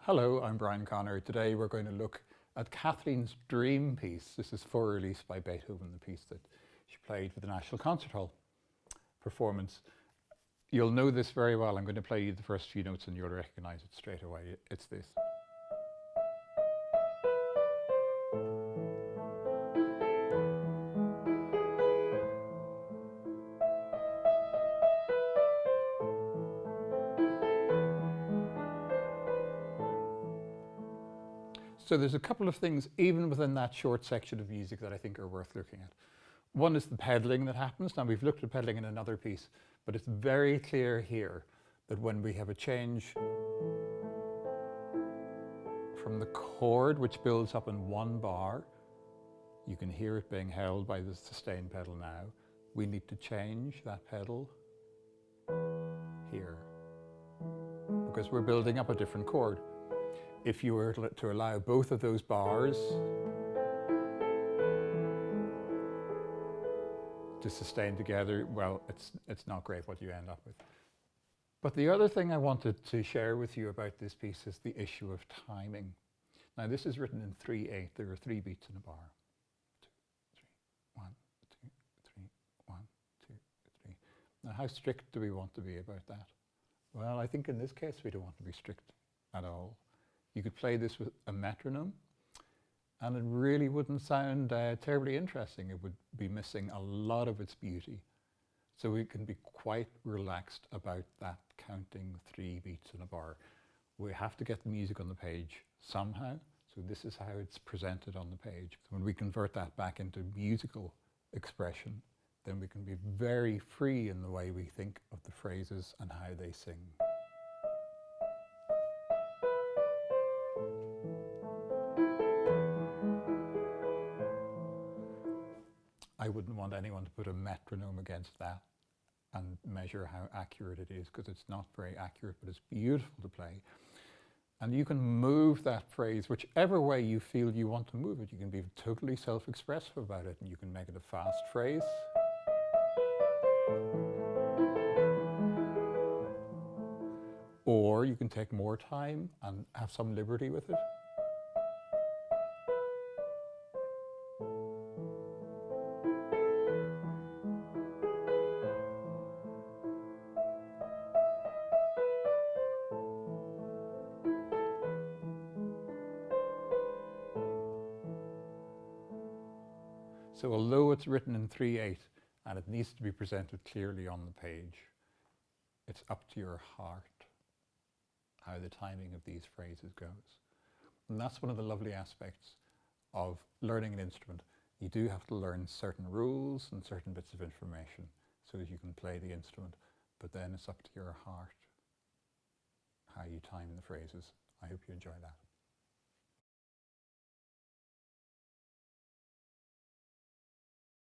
Hello, I'm Brian Connor. Today we're going to look at Kathleen's dream piece. This is for Elise by Beethoven, the piece that she played for the National Concert Hall performance. You'll know this very well. I'm going to play you the first few notes and you'll recognize it straight away. It's this. So there's a couple of things, even within that short section of music, that I think are worth looking at. One is the pedaling that happens. Now, we've looked at pedaling in another piece, but it's very clear here that when we have a change from the chord, which builds up in one bar, you can hear it being held by the sustain pedal now. We need to change that pedal here because we're building up a different chord. If you were to allow both of those bars to sustain together, well, it's not great what you end up with. But the other thing I wanted to share with you about this piece is the issue of timing. Now, this is written in 3/8. There are 3 beats in a bar. 2, 3, 1, 2, 3, 1, 2, 3. Now, how strict do we want to be about that? Well, I think in this case we don't want to be strict at all. You could play this with a metronome and it really wouldn't sound terribly interesting. It would be missing a lot of its beauty. So we can be quite relaxed about that counting 3 beats in a bar. We have to get the music on the page somehow. So this is how it's presented on the page. When we convert that back into musical expression, then we can be very free in the way we think of the phrases and how they sing. I wouldn't want anyone to put a metronome against that and measure how accurate it is, because it's not very accurate, but it's beautiful to play. And you can move that phrase whichever way you feel you want to move it. You can be totally self-expressive about it, and you can make it a fast phrase. Or you can take more time and have some liberty with it. So although it's written in 3/8 and it needs to be presented clearly on the page, it's up to your heart how the timing of these phrases goes. And that's one of the lovely aspects of learning an instrument. You do have to learn certain rules and certain bits of information so that you can play the instrument, but then it's up to your heart how you time the phrases. I hope you enjoy that.